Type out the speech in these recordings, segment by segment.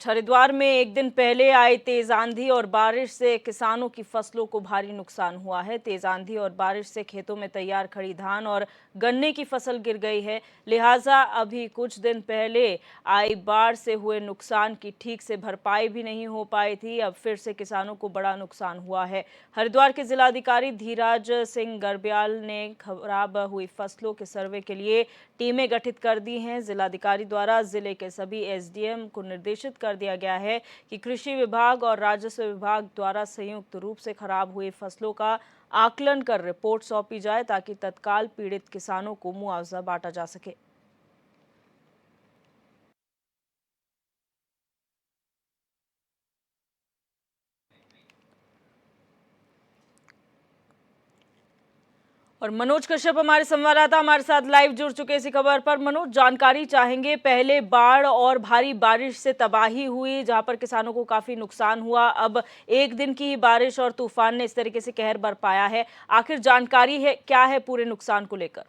हरिद्वार में एक दिन पहले आई तेज आंधी और बारिश से किसानों की फसलों को भारी नुकसान हुआ है। तेज आंधी और बारिश से खेतों में तैयार खड़ी धान और गन्ने की फसल गिर गई है। लिहाजा अभी कुछ दिन पहले आई बाढ़ से हुए नुकसान की ठीक से भरपाई भी नहीं हो पाई थी। अब फिर से किसानों को बड़ा नुकसान हुआ है। हरिद्वार के जिलाधिकारी धीराज सिंह गर्ब्याल ने खराब हुई फसलों के सर्वे के लिए टीमें गठित कर दी हैं। जिलाधिकारी द्वारा जिले के सभी एसडीएम को निर्देशित कर दिया गया है कि कृषि विभाग और राजस्व विभाग द्वारा संयुक्त रूप से खराब हुई फसलों का आकलन कर रिपोर्ट सौंपी जाए ताकि तत्काल पीड़ित किसानों को मुआवजा बांटा जा सके। और मनोज कश्यप हमारे संवाददाता हमारे साथ लाइव जुड़ चुके इसी खबर पर। मनोज, जानकारी चाहेंगे। पहले बाढ़ और भारी बारिश से तबाही हुई जहां पर किसानों को काफी नुकसान हुआ। अब एक दिन की ही बारिश और तूफान ने इस तरीके से कहर बरपाया है। आखिर जानकारी है क्या है पूरे नुकसान को लेकर?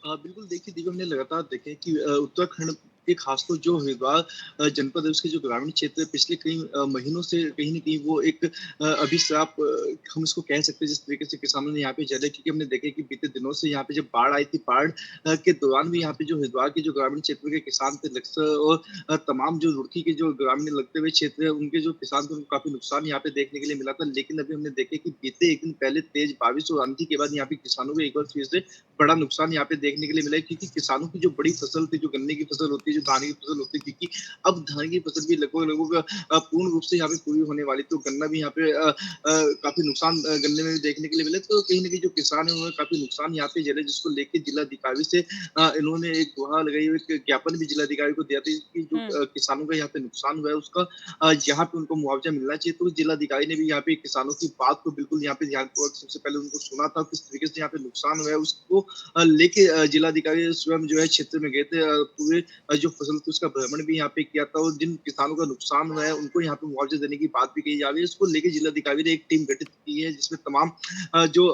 बिल्कुल देखिए दिव्या, हमने लगातार देखे कि उत्तराखंड के खासतौर जो हरिद्वार जनपद है उसके जो ग्रामीण क्षेत्र है पिछले कई महीनों से कहीं न कहीं वो एक अभिशाप हम इसको कह सकते हैं जिस तरीके से किसानों ने यहाँ पे झेले, क्योंकि हमने देखा कि बीते दिनों से यहाँ पे जब बाढ़ आई थी, बाढ़ के दौरान भी यहाँ पे जो हरिद्वार के जो ग्रामीण क्षेत्र के किसान थे लक्सर और तमाम जो रुड़की के जो ग्रामीण लगते हुए क्षेत्र है उनके जो किसान थे उनको काफी नुकसान यहाँ पे देखने के लिए मिला था। लेकिन अभी हमने देखे कि बीते एक दिन पहले तेज बारिश और आंधी के बाद यहाँ पे किसानों को एक बार फिर से बड़ा नुकसान यहाँ पे देखने के लिए मिला है, क्योंकि किसानों की जो बड़ी फसल थी, जो गन्ने की फसल होती है, जो धान की फसल होती है, क्योंकि अब धान की फसल भी लगभग लगभग पूर्ण रूप से यहाँ पे पूरी होने वाली, तो गन्ना भी यहाँ पे काफी नुकसान गन्ने में भी देखने के लिए मिला। तो कहीं न कहीं जो किसान है उन्होंने काफी नुकसान यहाँ पे झेला, जिसको लेके जिलाधिकारी से इन्होंने एक गुहार लगाई हुई, एक ज्ञापन भी जिलाधिकारी को दिया था कि जो किसानों का यहाँ पे नुकसान हुआ है उसका यहाँ पे उनको मुआवजा मिलना चाहिए। तो जिलाधिकारी ने भी यहाँ पे किसानों की बात को बिल्कुल यहाँ पे ध्यानपूर्वक सबसे पहले उनको सुना था, किस तरीके से यहाँ पे नुकसान हुआ है उसको लेके जिलाधिकारी स्वयं जो है क्षेत्र में गए थे, पूरे जो फसल थी उसका भ्रमण भी यहाँ पे किया था और जिन किसानों का नुकसान हुआ है उनको यहाँ पे मुआवजा देने की बात भी कही जा रही है। इसको लेके जिलाधिकारी ने एक टीम गठित की है जिसमें तमाम जो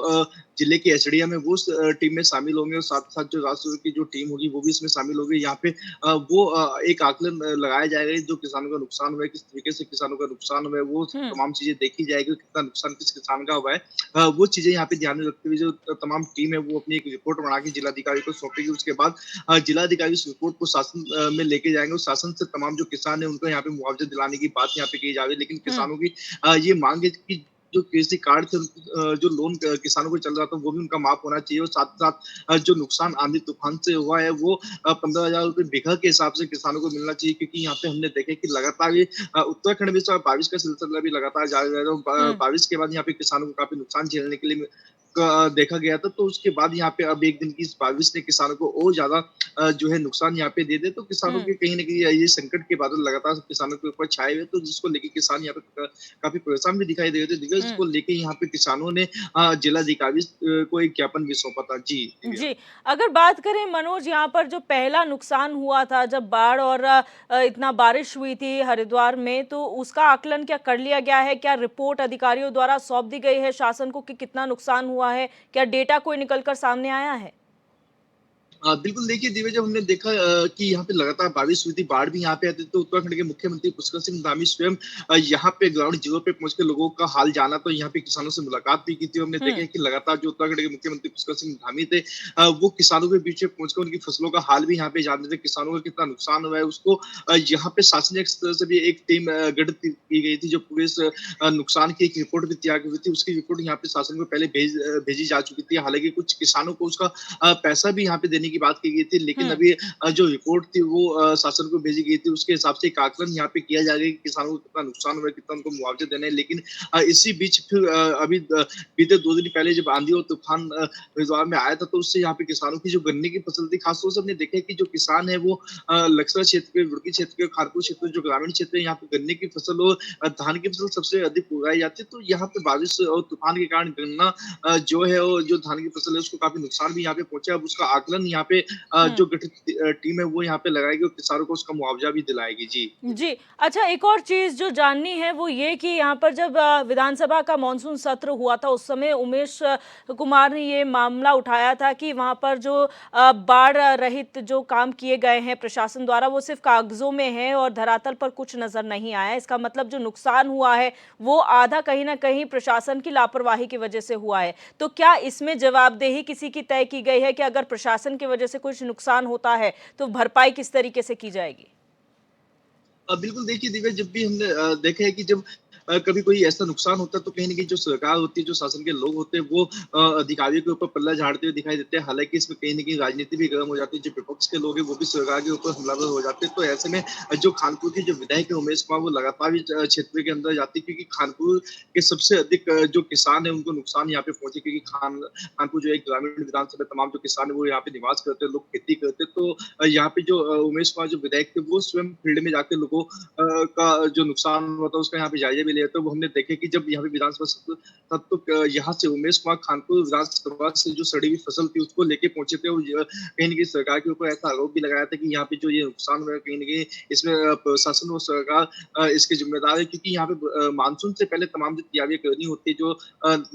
जिले के एसडीएम है वो उस टीम में शामिल होंगे और साथ साथ जो राजस्व की जो टीम होगी वो भी इसमें शामिल होगी। यहाँ पे वो एक आकलन लगाया जाएगा जो किसानों का नुकसान हुआ है, किस तरीके से किसानों का नुकसान हुआ है, वो तमाम चीजें देखी जाएगी, कितना नुकसान किस किसान का हुआ है। वो चीजें यहाँ पे ध्यान में रखते हुए जो तमाम टीम है वो अपनी एक रिपोर्ट बना के जिलाधिकारी को सौंपेगी। उसके बाद जिलाधिकारी उस रिपोर्ट को शासन में लेके जाएंगे और शासन से तमाम जो किसान है उनको यहाँ पे मुआवजा दिलाने की बात यहाँ पे की जा रही है। लेकिन किसानों की ये मांग है कि जो कृषि कार्ड थे जो लोन किसानों को चल रहा था वो भी उनका माफ होना चाहिए और साथ साथ जो नुकसान आंधी तूफान से हुआ है वो 15,000 रुपए बीघा के हिसाब से किसानों को मिलना चाहिए, क्योंकि यहाँ पे हमने देखे कि लगातार ये उत्तराखंड में बारिश का सिलसिला भी लगातार जारी रह रहा है। बारिश के बाद यहाँ पे किसानों को काफी नुकसान झेलने के लिए देखा गया था, तो उसके बाद यहाँ पे अब एक दिन की इस बारिश ने किसानों को और ज्यादा जो है नुकसान यहाँ पे दे दे, तो किसानों के कहीं न कहीं ये संकट के बादल लगातार किसानों के ऊपर छाए हुए, तो जिसको लेके किसान यहाँ पे काफी परेशान भी दिखाई दे रहे थे। दिव्या, जिसको लेके यहाँ पे किसानों ने जिलाधिकारी को एक ज्ञापन भी सौंपा था। जी, दिव्या। जी, अगर बात करें मनोज, यहाँ पर जो पहला नुकसान हुआ था जब बाढ़ और इतना बारिश हुई थी हरिद्वार में, तो उसका आकलन क्या कर लिया गया है? क्या रिपोर्ट अधिकारियों द्वारा सौंप दी गई है शासन को कि कितना नुकसान हुआ है? क्या डेटा कोई निकल कर सामने आया है? बिल्कुल देखिए दिव्या, जब हमने देखा कि यहाँ पे लगातार बारिश हुई थी, बाढ़ भी यहाँ पे आती थी, तो उत्तराखंड के मुख्यमंत्री पुष्कर सिंह धामी स्वयं यहाँ पे ग्राउंड जीरो पे पहुंच के लोगों का हाल जाना, तो यहाँ पे किसानों से मुलाकात भी की थी। हमने देखा है कि लगातार जो उत्तराखंड के मुख्यमंत्री पुष्कर सिंह धामी थे वो किसानों के बीच में पहुंचकर उनकी फसलों का हाल भी यहाँ पे जानते थे, किसानों का कितना नुकसान हुआ है उसको यहाँ पे शासनिक स्तर से भी एक टीम गठित की गई थी जो पूरे इस नुकसान की एक रिपोर्ट भी तैयार की हुई थी। उसकी रिपोर्ट यहाँ पे शासन को पहले भेजी जा चुकी थी। हालांकि कुछ किसानों को उसका पैसा भी यहाँ पे देने की बात की गई थी, लेकिन अभी जो रिपोर्ट थी वो शासन को भेजी गई थी, उसके हिसाब से एक आकलन यहाँ पे किया जाएगा कि किसानों को कितना नुकसान हुआ है, कितना उनको मुआवजा देना है। लेकिन इसी बीच फिर अभी बीते 2 दिन पहले जब आंधी और तूफान हरिद्वार में आया था, तो उससे यहाँ पे किसानों की जो गन्ने की फसल थी, खासतौर से हमने देखा कि जो किसान है वो लक्सर क्षेत्र के, रुड़की क्षेत्र के, खारपुर क्षेत्र जो ग्रामीण क्षेत्र है, यहाँ पे गन्ने की फसल और धान की फसल सबसे अधिक उगाई जाती है। तो यहाँ पे बारिश और तूफान के कारण गन्ना जो है वो जो धान की फसल है उसको काफी नुकसान भी यहाँ पे पहुंचा। अब उसका आकलन यहाँ यहाँ पे हुँ। जो गठित टीम है वो यहाँ पे लगाएगी और किसानों को उसका मुआवजा भी दिलाएगी। जी। जी। अच्छा, एक और चीज़ जो जाननी है वो ये कि यहाँ पर जब विधानसभा का मॉनसून सत्र हुआ था उस समय उमेश कुमार ने ये मामला उठाया था कि वहाँ पर जो बाढ़ रहित जो काम किए गए हैं प्रशासन द्वारा वो सिर्फ़ कागज़ों में है और धरातल पर कुछ नज़र नहीं आया। इसका मतलब जो नुकसान हुआ है वो आधा कहीं न कहीं प्रशासन की लापरवाही की वज़ह से हुआ है। तो क्या इसमें जवाबदेही किसी की तय की गई है कि अगर प्रशासन की वज़ह से कुछ नुकसान होता है तो भरपाई किस तरीके से की जाएगी? बिल्कुल देखिए दिव्या, जब भी हमने देखा है कि जब कभी कोई ऐसा नुकसान होता है तो कहीं न कहीं जो सरकार होती है, जो शासन के लोग होते हैं वो अधिकारियों के ऊपर पल्ला झाड़ते हुए दिखाई देते हैं। हालाँकि इसमें कहीं न कहीं राजनीति भी गर्म हो जाती है, जो विपक्ष के लोग हैं वो भी सरकार के ऊपर हमलावर हो जाते हैं। तो ऐसे में जो कानपुर के जो विधायक है उमेश कुमार वो लगातार इस क्षेत्र के अंदर जाते हैं, क्योंकि कानपुर के सबसे अधिक जो किसान हैं उनको नुकसान यहाँ पे पहुँचे, क्योंकि कानपुर जो है ग्रामीण विधानसभा, तमाम जो किसान है वो यहाँ पे निवास करते हैं, लोग खेती करते हैं। तो यहाँ पे जो उमेश कुमार जो विधायक थे वो स्वयं फील्ड में जाके लोगों का जो नुकसान हुआ था उसका यहाँ पे जायज़ा भी लिया। तो वो हमने देखे कि जब यहाँ पे विधानसभा सत्र था तो यहाँ से उमेश कुमार कानपुर विधानसभा से जो सड़ी हुई फसल थी उसको लेके पहुँचे थे और कहीं न कहीं सरकार के ऊपर ऐसा आरोप भी लगाया था कि यहाँ पे जो ये नुकसान हुआ है कहीं न कहीं इसमें प्रशासन और सरकार इसके ज़िम्मेदार है, क्योंकि यहाँ पे मानसून से पहले तमाम जो तैयारियाँ करनी होती है, जो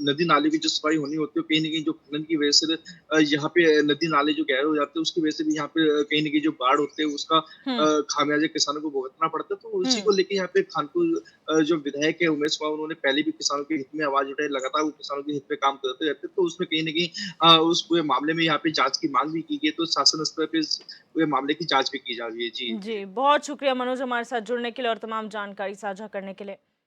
नदी-नाले की जो सफाई होनी होती है, कहीं न कहीं जो खनन की वजह से यहाँ पे नदी-नाले जो गहरे हो जाते हैं उसकी वजह से भी यहाँ पे कहीं न कहीं जो बाढ़ होते हैं उसका हुँ, खामियाजा किसानों को भुगतना पड़ता है। तो उसी को हुँ। लेके यहाँ पे कानपुर जो विधायक है उमेश कुमार, उन्होंने पहले भी किसानों के हित में आवाज़ उठाई, लगातार वो किसानों के हित में काम करते रहते हैं। तो उसमें कहीं न कहीं उस पूरे मामले में यहाँ पे जाँच की माँग भी की गई है, तो शासन स्तर पे इस पूरे मामले की जाँच भी की जा रही है। जी। जी, बहुत शुक्रिया मनोज हमारे साथ जुड़ने के लिए और तमाम जानकारी साझा करने के लिए।